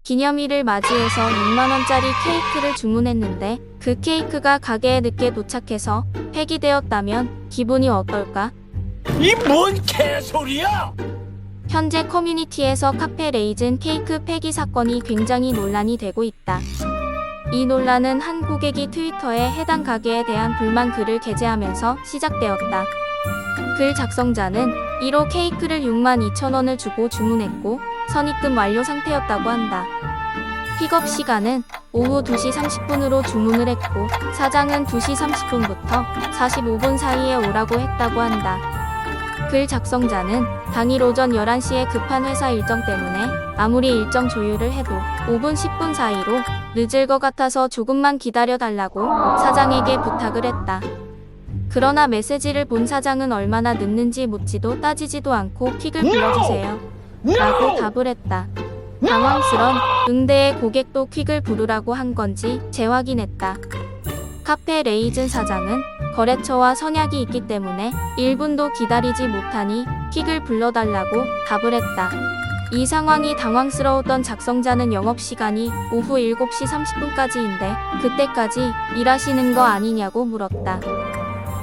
기념일을 맞이해서 6만원짜리 케이크를 주문했는데 그 케이크가 가게에 늦게 도착해서 폐기되었다면 기분이 어떨까? 이 뭔 개소리야! 현재 커뮤니티에서 카페 레이즌 케이크 폐기 사건이 굉장히 논란이 되고 있다. 이 논란은 한 고객이 트위터에 해당 가게에 대한 불만 글을 게재하면서 시작되었다. 글 작성자는 1호 케이크를 62,000원을 주고 주문했고 선입금 완료 상태였다고 한다. 픽업 시간은 오후 2시 30분으로 주문을 했고 사장은 2시 30분부터 45분 사이에 오라고 했다고 한다. 글 작성자는 당일 오전 11시에 급한 회사 일정 때문에 아무리 일정 조율을 해도 5분 10분 사이로 늦을 것 같아서 조금만 기다려달라고 사장에게 부탁을 했다. 그러나 메시지를 본 사장은 얼마나 늦는지 묻지도 따지지도 않고 퀵을 불러주세요 라고 답을 했다. 당황스런 응대의 고객도 퀵을 부르라고 한 건지 재확인했다. 카페 레이즌 사장은 거래처와 선약이 있기 때문에 1분도 기다리지 못하니 퀵을 불러달라고 답을 했다. 이 상황이 당황스러웠던 작성자는 영업시간이 오후 7시 30분까지인데 그때까지 일하시는 거 아니냐고 물었다.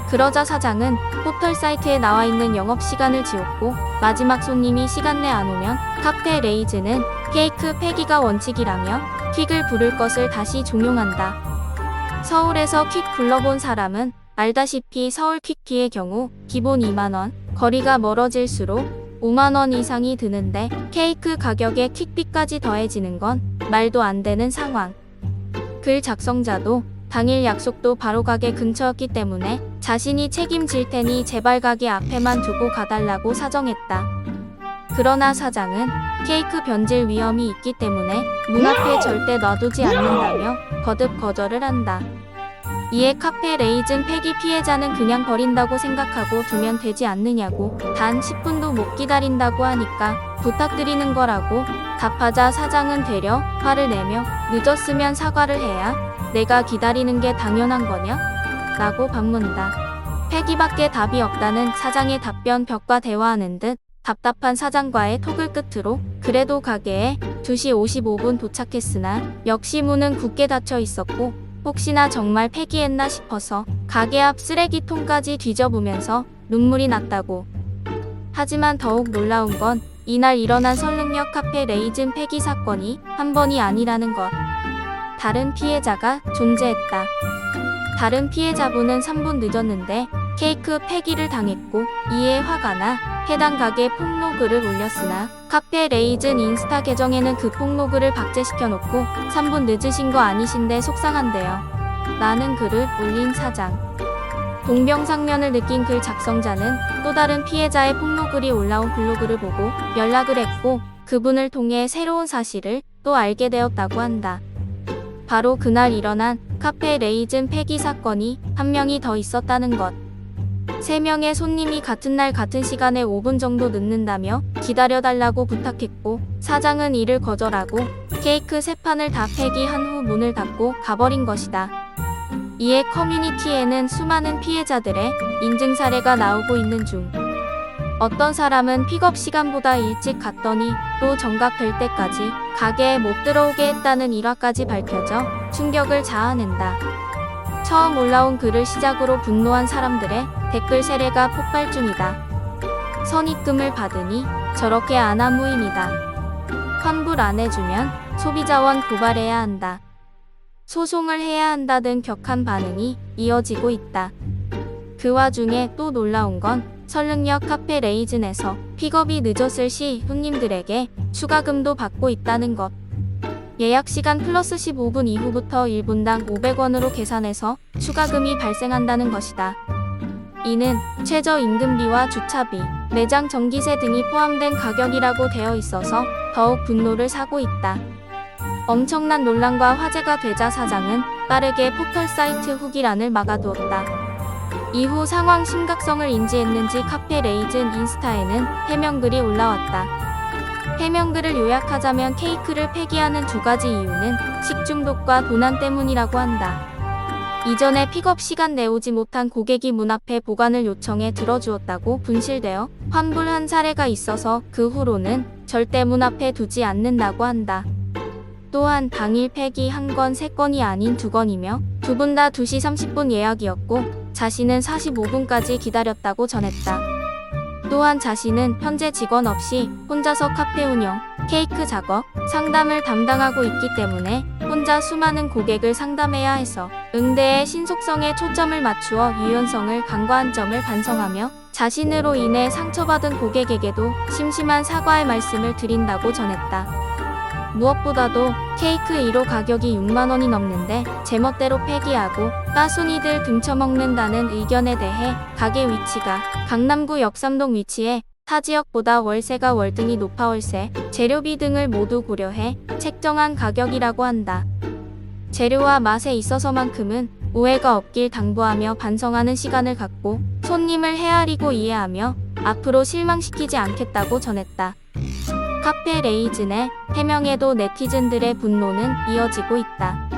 그러자 사장은 포털 사이트에 나와 있는 영업시간을 지웠고 마지막 손님이 시간 내 안 오면 카페 레이즈는 케이크 폐기가 원칙이라며 퀵을 부를 것을 다시 종용한다. 서울에서 퀵 불러본 사람은 알다시피 서울 퀵키의 경우 기본 2만원, 거리가 멀어질수록 5만원 이상이 드는데 케이크 가격에 퀵비까지 더해지는 건 말도 안 되는 상황. 글 작성자도 당일 약속도 바로 가게 근처였기 때문에 자신이 책임질 테니 제발 가게 앞에만 두고 가달라고 사정했다. 그러나 사장은 케이크 변질 위험이 있기 때문에 문 앞에 절대 놔두지 않는다며 거듭 거절을 한다. 이에 카페 레이즌 폐기 피해자는 그냥 버린다고 생각하고 두면 되지 않느냐고 단 10분도 못 기다린다고 하니까 부탁드리는 거라고 답하자 사장은 되려 화를 내며 늦었으면 사과를 해야 내가 기다리는 게 당연한 거냐? 라고 반문다. 폐기밖에 답이 없다는 사장의 답변 벽과 대화하는 듯 답답한 사장과의 톡을 끝으로 그래도 가게에 2시 55분 도착했으나 역시 문은 굳게 닫혀 있었고 혹시나 정말 폐기했나 싶어서 가게 앞 쓰레기통까지 뒤져보면서 눈물이 났다고. 하지만 더욱 놀라운 건 이날 일어난 설릉역 카페 레이즌 폐기 사건이 한 번이 아니라는 것. 다른 피해자가 존재했다. 다른 피해자분은 3분 늦었는데 케이크 폐기를 당했고 이에 화가 나 해당 가게 폭로글을 올렸으나 카페 레이즌 인스타 계정에는 그 폭로글을 박제시켜놓고 3분 늦으신 거 아니신데 속상한데요 라는 글을 올린 사장. 동병상련을 느낀 글 작성자는 또 다른 피해자의 폭로글이 올라온 블로그를 보고 연락을 했고 그분을 통해 새로운 사실을 또 알게 되었다고 한다. 바로 그날 일어난 카페 레이즌 폐기 사건이 한 명이 더 있었다는 것. 3명의 손님이 같은 날 같은 시간에 5분 정도 늦는다며 기다려달라고 부탁했고 사장은 이를 거절하고 케이크 3판을 다 폐기한 후 문을 닫고 가버린 것이다. 이에 커뮤니티에는 수많은 피해자들의 인증 사례가 나오고 있는 중 어떤 사람은 픽업 시간보다 일찍 갔더니 또 정각될 때까지 가게에 못 들어오게 했다는 일화까지 밝혀져 충격을 자아낸다. 처음 올라온 글을 시작으로 분노한 사람들의 댓글 세례가 폭발 중이다. 선입금을 받으니 저렇게 아나무인이다. 환불 안 해주면 소비자원 고발해야 한다. 소송을 해야 한다 등 격한 반응이 이어지고 있다. 그 와중에 또 놀라운 건 설릉역 카페 레이즌에서 픽업이 늦었을 시 손님들에게 추가금도 받고 있다는 것. 예약시간 플러스 15분 이후부터 1분당 500원으로 계산해서 추가금이 발생한다는 것이다. 이는 최저임금비와 주차비, 매장 전기세 등이 포함된 가격이라고 되어 있어서 더욱 분노를 사고 있다. 엄청난 논란과 화제가 되자 사장은 빠르게 포털 사이트 후기란을 막아두었다. 이후 상황 심각성을 인지했는지 카페 레이즌 인스타에는 해명글이 올라왔다. 해명글을 요약하자면 케이크를 폐기하는 2가지 이유는 식중독과 도난 때문이라고 한다. 이전에 픽업 시간 내오지 못한 고객이 문 앞에 보관을 요청해 들어주었다고 분실되어 환불한 사례가 있어서 그 후로는 절대 문 앞에 두지 않는다고 한다. 또한 당일 폐기 한 건 3건이 아닌 2건이며 두 분 다 2시 30분 예약이었고 자신은 45분까지 기다렸다고 전했다. 또한 자신은 현재 직원 없이 혼자서 카페 운영, 케이크 작업, 상담을 담당하고 있기 때문에 혼자 수많은 고객을 상담해야 해서 응대의 신속성에 초점을 맞추어 유연성을 간과한 점을 반성하며 자신으로 인해 상처받은 고객에게도 심심한 사과의 말씀을 드린다고 전했다. 무엇보다도 케이크 1호 가격이 6만 원이 넘는데 제멋대로 폐기하고 따순이들 등쳐먹는다는 의견에 대해 가게 위치가 강남구 역삼동 위치에 타 지역보다 월세가 월등히 높아 월세, 재료비 등을 모두 고려해 책정한 가격이라고 한다. 재료와 맛에 있어서만큼은 오해가 없길 당부하며 반성하는 시간을 갖고 손님을 헤아리고 이해하며 앞으로 실망시키지 않겠다고 전했다. 카페 레이즌의 해명에도 네티즌들의 분노는 이어지고 있다.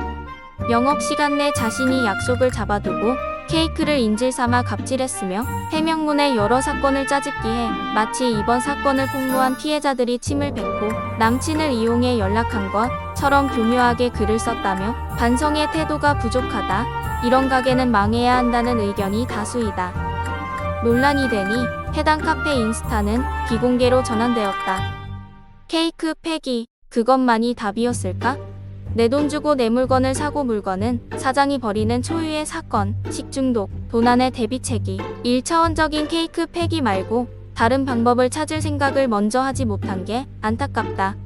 영업시간 내 자신이 약속을 잡아두고 케이크를 인질삼아 갑질했으며 해명문에 여러 사건을 짜집기해 마치 이번 사건을 폭로한 피해자들이 침을 뱉고 남친을 이용해 연락한 것처럼 교묘하게 글을 썼다며 반성의 태도가 부족하다. 이런 가게는 망해야 한다는 의견이 다수이다. 논란이 되니 해당 카페 인스타는 비공개로 전환되었다. 케이크 폐기, 그것만이 답이었을까? 내 돈 주고 내 물건을 사고 물건은 사장이 버리는 초유의 사건, 식중독, 도난의 대비책이 1차원적인 케이크 폐기 말고 다른 방법을 찾을 생각을 먼저 하지 못한 게 안타깝다.